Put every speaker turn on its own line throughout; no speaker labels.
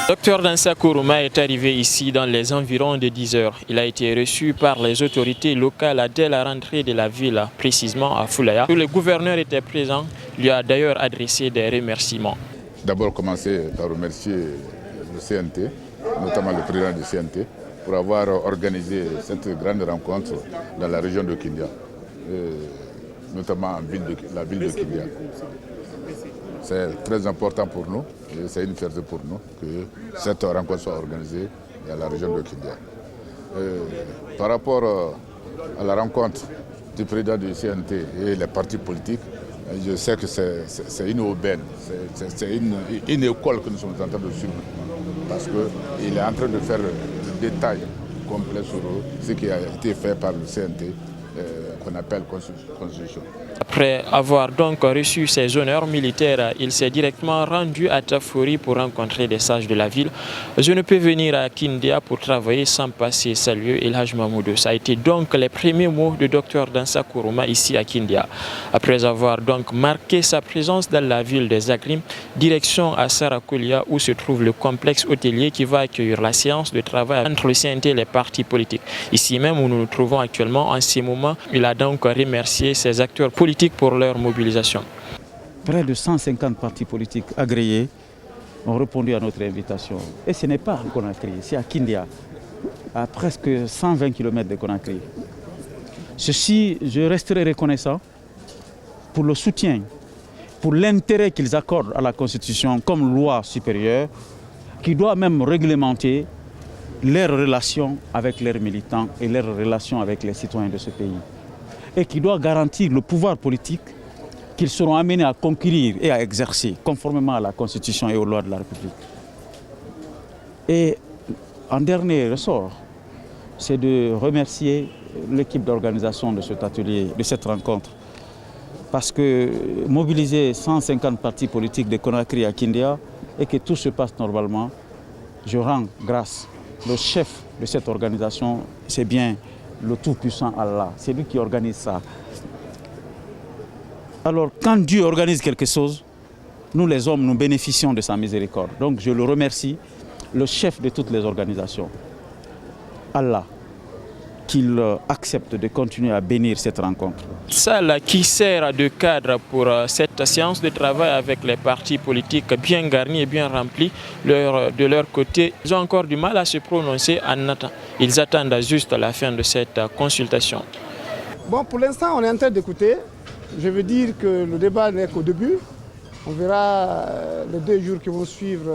Dr Dansa Kourouma est arrivé ici dans les environs de 10 heures. Il a été reçu par les autorités locales dès la rentrée de la ville, précisément à Foulaya. Le gouverneur était présent, lui a d'ailleurs adressé des remerciements.
D'abord commencer par remercier le CNT, notamment le président du CNT, pour avoir organisé cette grande rencontre dans la région de Kindia, notamment la ville de Kindia. C'est très important pour nous et c'est une fierté pour nous que cette rencontre soit organisée dans la région de Kindia. Par rapport à la rencontre du président du CNT et les partis politiques, je sais que c'est une aubaine, c'est une école que nous sommes en train de suivre, parce qu'il est en train de faire le détail complet sur ce qui a été fait par le CNT, qu'on appelle Constitution.
Après avoir donc reçu ses honneurs militaires, il s'est directement rendu à Tafuri pour rencontrer des sages de la ville. Je ne peux venir à Kindia pour travailler sans passer saluer El Hadj Mahmoudou. Ça a été donc les premiers mots de Dr Dansa Kourouma ici à Kindia. Après avoir donc marqué sa présence dans la ville des Agrim, direction à Sarakoulia où se trouve le complexe hôtelier qui va accueillir la séance de travail entre le CNT et les partis politiques. Ici même où nous nous trouvons actuellement, en ces moments, il a donc remercié ses acteurs politiques pour leur mobilisation.
Près de 150 partis politiques agréés ont répondu à notre invitation. Et ce n'est pas à Conakry, c'est à Kindia, à presque 120 km de Conakry. Ceci, je resterai reconnaissant pour le soutien, pour l'intérêt qu'ils accordent à la Constitution comme loi supérieure, qui doit même réglementer leurs relations avec leurs militants et leurs relations avec les citoyens de ce pays, et qui doit garantir le pouvoir politique qu'ils seront amenés à conquérir et à exercer conformément à la Constitution et aux lois de la République. Et en dernier ressort, c'est de remercier l'équipe d'organisation de cet atelier, de cette rencontre, parce que mobiliser 150 partis politiques de Conakry à Kindia et que tout se passe normalement, je rends grâce. Le chef de cette organisation, c'est bien le tout-puissant Allah. C'est lui qui organise ça. Alors, quand Dieu organise quelque chose, nous les hommes, nous bénéficions de sa miséricorde. Donc, je le remercie, le chef de toutes les organisations, Allah, qu'il accepte de continuer à bénir cette rencontre.
Salle qui sert de cadre pour cette séance de travail avec les partis politiques bien garnis et bien remplis. De leur côté, ils ont encore du mal à se prononcer en attendant. Ils attendent juste la fin de cette consultation.
Bon, pour l'instant, on est en train d'écouter. Je veux dire que le débat n'est qu'au début. On verra les 2 jours qui vont suivre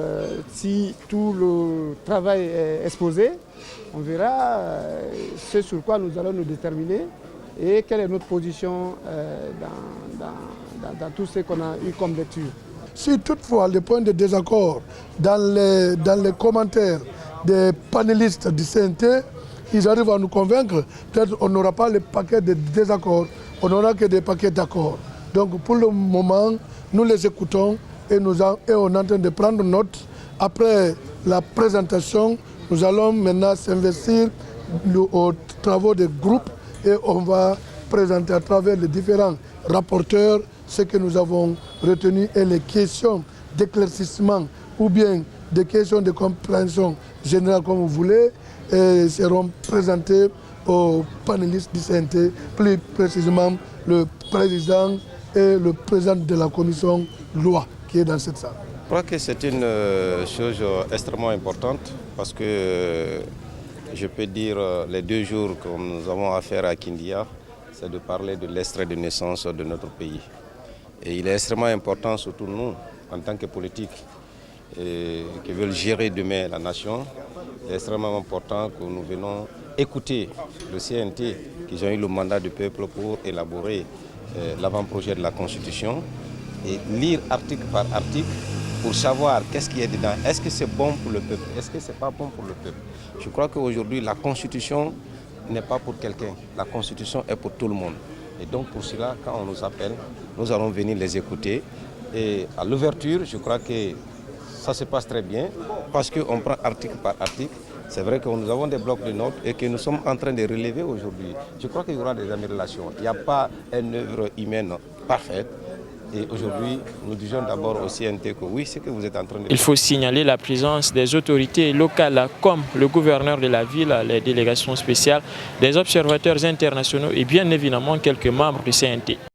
si tout le travail est exposé. On verra ce sur quoi nous allons nous déterminer et quelle est notre position dans tout ce qu'on a eu comme lecture.
Si toutefois les points de désaccord dans les commentaires des panélistes du CNT, ils arrivent à nous convaincre, peut-être on n'aura pas le paquet de désaccords, on n'aura que des paquets d'accords. Donc pour le moment, nous les écoutons et on est en train de prendre note. Après la présentation, nous allons maintenant s'investir aux travaux des groupes et on va présenter à travers les différents rapporteurs ce que nous avons retenu et les questions d'éclaircissement ou bien des questions de compréhension générale comme vous voulez seront présentées aux panélistes du CNT, plus précisément le président et le président de la commission loi qui est dans cette salle.
Je crois que c'est une chose extrêmement importante parce que je peux dire les 2 jours que nous avons affaire à Kindia, c'est de parler de l'extrait de naissance de notre pays. Et il est extrêmement important, surtout nous, en tant que politiques qui veulent gérer demain la nation, il est extrêmement important que nous venons écouter le CNT qui ont eu le mandat du peuple pour élaborer l'avant-projet de la Constitution et lire article par article pour savoir qu'est-ce qu'il y a dedans. Est-ce que c'est bon pour le peuple? Est-ce que ce n'est pas bon pour le peuple? Je crois qu'aujourd'hui, la Constitution n'est pas pour quelqu'un. La Constitution est pour tout le monde. Et donc pour cela, quand on nous appelle, nous allons venir les écouter. Et à l'ouverture, je crois que ça se passe très bien parce qu'on prend article par article. C'est vrai que nous avons des blocs de notes et que nous sommes en train de relever aujourd'hui. Je crois qu'il y aura des améliorations. Il n'y a pas une œuvre humaine parfaite. Et aujourd'hui, nous disons d'abord au CNT que oui, c'est que vous êtes en train de...
Il faut signaler la présence des autorités locales comme le gouverneur de la ville, les délégations spéciales, des observateurs internationaux et bien évidemment quelques membres du CNT.